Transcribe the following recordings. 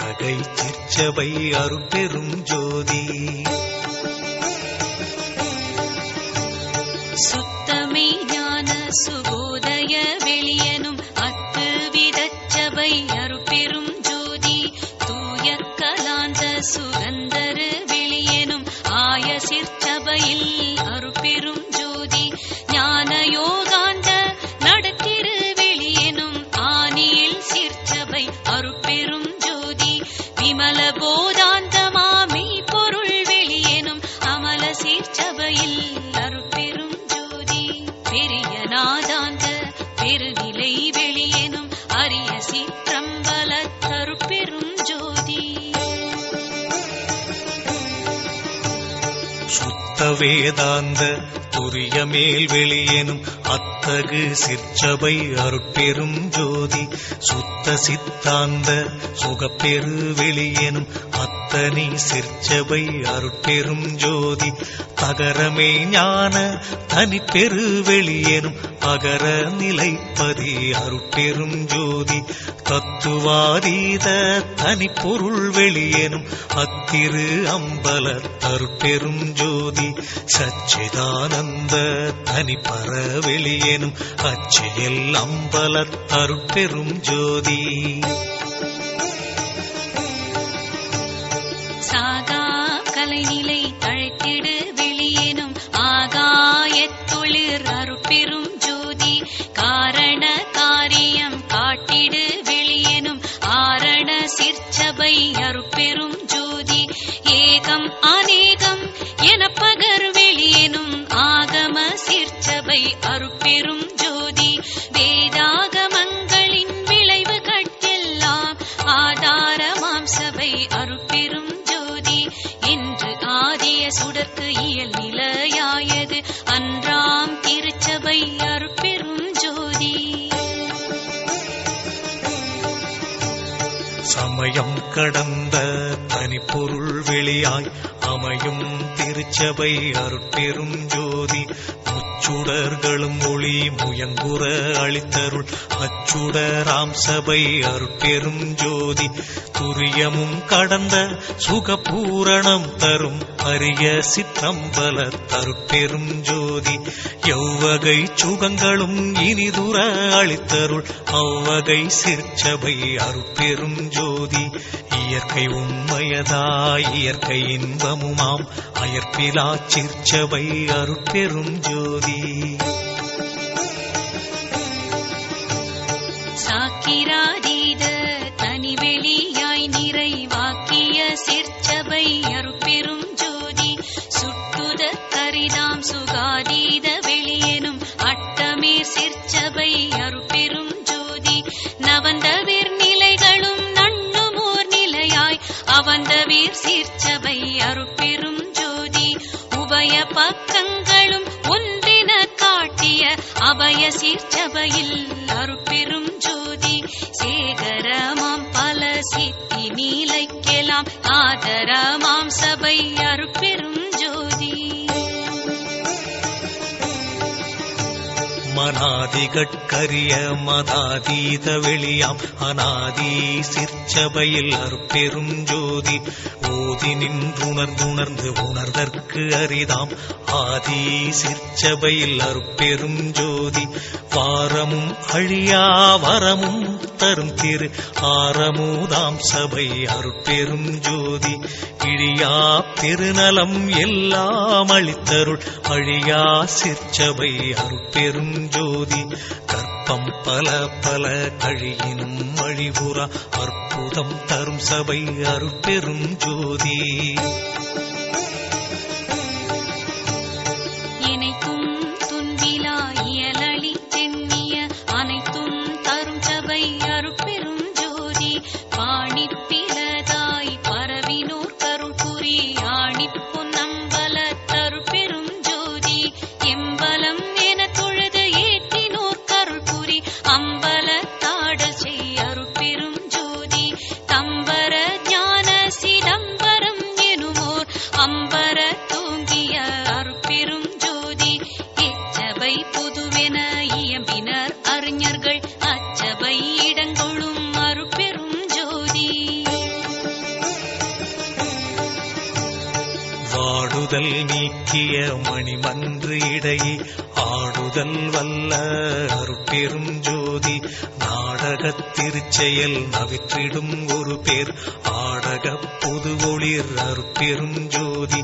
அத்தகை சிற்சபை அருட்பெரும் ஜோதி. சுத்தமை ஞான சுபோதய வெளியனும் அத்து விதச்சபை அருட்பெரும் ஜோதி. தூய கலாந்த சுகந்தரு வெளியனும் ஆய சிற்சபையில் அருட்பெரும் ஜோதி. ஞான யோகாந்த நடத்திரு வெளியனும் ஆனியில் சிற்சபை அருட்பெரும் ஜோதி. விமல போதாந்த மாமை பொருள் வெளியனும் அமல சிற்சபையில் அருட்பெரும் ஜோதி. பெரிய நாதாந்த பெருநிலை வெளியனும் அரிய சிற்றம்பல அருட்பெரும் ஜோதி. சுத்த வேதாந்த துரிய மேல் வெளியேனும் அத்தகு சிற்சபை அருட்பெரும் ஜோதி. சுத்த சித்தாந்த சுகப்பெரு வெளியேனும் அத்தனி சிற்சபை அருட்பெரும் ஜோதி. தகரமே ஞான தனிப்பெரு வெளியேனும் அகர நிலைப்பதி அருட்பெரும் ஜோதி. தத்துவாதீத தனிப்பொருள் வெளியேனும் அத்திரு அம்பல அருட்பெரும் ஜோதி. சச்சிதானந்த தனிப்பர வெளியேனும் அச்சியல் அம்பல அருட்பெரும் ஜோதி. சாகா கலைநிலை தழைத்திடு வெளியேனும் ஆகாயத்தொழிற் அருட்பெரும் ஜோதி. காரண காரியம் காட்டிடு வெளியேனும் ஆரண சிற்சபை அருட்பெரும் ஜோதி. ஏகம் அநேகம் எனப்பகர் வெளியேனும் ஆகம சிற்சபை அருட்பெரும் ஜோதி. வேதாகமங்களின் விளைவுகட்கெல்லாம் ஆதாரமாம் சபை அருட்பெரும் ஜோதி. என்று ஆதிய சுடர்க்கு இயல் நிலையாயது அன்றாம் திருச்சபை அருட்பெரும் ஜோதி. சமயம் கடந்த தனிப்பொருள் வெளியாய் அமையும் திருச்சபை அருட்பெரும் ஜோதி. முச்சுடர்களும் ஒளி முயங்குற அளித்தருள் அச்சுடராம் சபை அருட்பெரும் ஜோதி. துரியமும் கடந்த சுகபூரணம் தரும் அரிய சிற்றம்பல அருட்பெரும் ஜோதி. எவ்வகை சுகங்களும் இனிதுர அளித்தருள் அவ்வகை சிற்சபை அருட்பெரும் ஜோதி. இயற்கை உண்மையதாய் இயற்கை இன்பமுமாம் அயற்பிலா சிற்சபை அருட்பெரும் ஜோதி. சாக்கிராதீத தனிவெளியாய் நிறைவாக்கிய சிற்சபை அருட்பெரும் ஜோதி. சுட்டுத கரிதாம் சுகாதீத வெளியெனும் அட்டமேர் சிற்சபை அருட்பெரும் ஜோதி. நவந்தவிர் நிலைகளும் நண்ணுமோர் நிலையாய் அவந்தவீர் சிற்சபை அருட்பெரும் ஜோதி. உபய பக்கங்களும் ஒன்றின காட்டிய அபய சிற்சபையில் அருட்பெரும் ஜோதி. சேகரமாம் பல சித்தி நீலைக்கெல்லாம் ஆதரமாம் சபை அருட்பெரும் ஜோதி. மனாதிகட்கரிய மதாதீத வெளியாம் அநாதி சிற்சபையில் அருட்பெரும் ஜோதி. ஓதி நின்றுணர்ந்துணர்ந்து உணர்தற்கு அரிதாம் ஆதி சிற்சபையில் அருட்பெரும் ஜோதி. வாரமும் அழியா வரமும் தரும் திரு ஆரமுதாம் சபை அருட்பெரும் ஜோதி. இழியா பெருநலம் எல்லாம் அளித்தருள் அழியா சிற்சபை அருட்பெரும் ஜோதி. கற்பம் பல பல கழியினும் அழிவுறா அற்புதம் தரும் சபை அருட்பெரும் ஜோதி. இணைத்தும் துன்பிலா இயலளி தென்னிய அனைத்தும் தரும் சபை அருட்பெரும் ஜோதி. பாணிப்பிலதாய் பரவினோர் கருள் புரி ஆணிப்பு நம்பல தருட்பெரும் ஜோதி. எம்பலம் என தொழுது ஏற்றினோர் கருள் புரி அம்பல தாடல் செய் அருட்பெரும் ஜோதி. தம்பர ஞான சிதம்பரம் எனுமோர் மாறுதல் நீக்கிய மணிமன்று இடையே ஆடுதல் வல்ல அருட்பெரும் ஜோதி நாடகத் திருச்செயல் நவிற்றிடும் ஒரு பேர் ஆடகப் பொது ஒளிர் அருட்பெரும் ஜோதி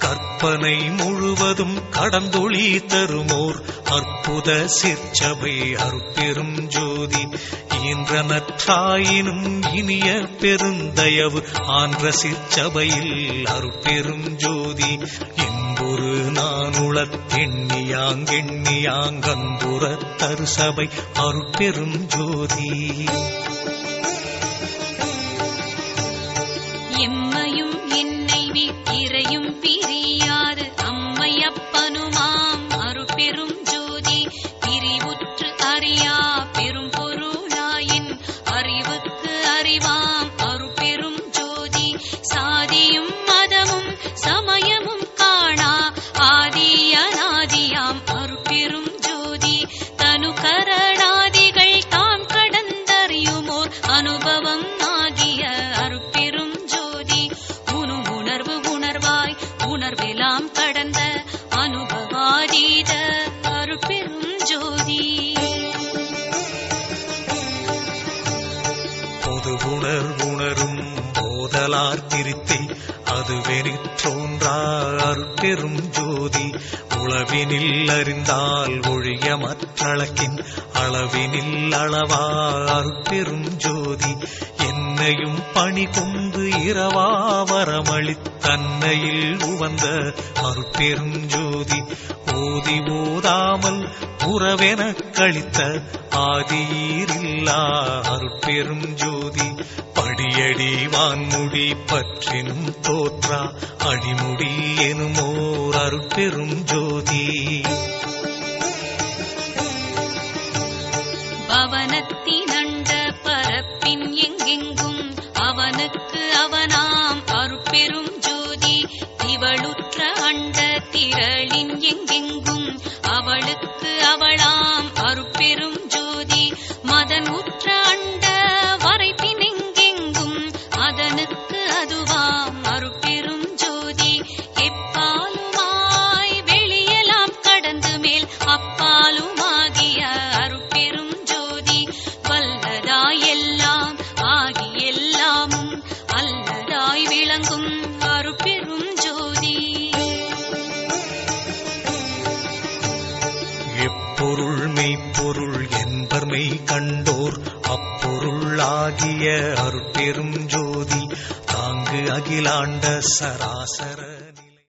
கற்பனை முழுவதும் கடந்தொளி தருமோர் அற்புத சிற்சபை அருட்பெரும் ஜோதி ஈன்ற நற்றாயினும் இனிய பெருந்தயவு ஆன்ற சிற்சபையில் அருட்பெரும் ஜோதி என்பொரு நானுளத் எண்ணியாங்கன்புற தருசபை அருட்பெரும் ஜோதி எம்மையும் என்னை வீட்டிரையும் பிரியாது அம்மையப்பனுமாம் அருட்பெரும் ஜோதி பிரிவுற்று அறியா பெரும் பொருளாயின் அறிவுக்கு அறிவாம் அருட்பெரும் ஜோதி சாதியும் மதமும் சமயமும் காணா ஆதி அநாதியாம் அருட்பெரும் ஜோதி தனு கரணாதிகள் தாம் கடந்தறியுமோர் அனுபவம் ஆகிய அருட்பெரும் ஜோதி உணர்வு உணர்வாய் உணர்வெல்லாம் கடந்த அனுபவாதீத அருட்பெரும் ஜோதி பொது உணர்வுணரும் போதலார் திருத்தை அதுவெனிற்றோன்றா அருட்பெரும் ஜோதி உளவினில் அறிந்தால் ஒழிய மற்றளக்கின் அளவினில் அளவா அருட்பெரும் ஜோதி என்னையும் பணி கொண்டு இரவா வரமளித்தன்னையில் உவந்த அருட்பெரும் ஜோதி ஓதி ஓதாமல் உறவெனக் கழித்த ஆதியில்லா அருட்பெரும் ஜோதி படியடி வான்முடி பற்றினும் தோற்றா அடிமுடி எனுமோர் அருட்பெரும் ஜோதி பவனத்தினண்ட பரப்பின் எங்கெங்கும் அவனுக்கு அவனாம் அருட்பெரும் ஜோதி திவளுற்ற அண்ட திரளின் எங்கெங்கும் அவளுக்கு அவளாம் அருட்பெரும் ஜோதி மதன் உற்ற அண்ட வரைப்பின் எங்கெங்கும் அதனுக்கு அதுவாம் அருட்பெரும் ஜோதி எப்பாலுமாய் வெளியெல்லாம் கடந்து மேல் அப்பாலுமாகிய அருட்பெரும் ஜோதி வல்லதாய் எல்லாம் ஆகி எல்லாமும் அல்லதாய் விளங்கும் அருட்பெரும் ஜோதி எப்பொருள் மெய்ப்பொருள் என்பர் மெய் கண்டோர் அப்பொருளாகிய அருட்பெரும் ஜோதி தாங்கு அகிலாண்ட சராசர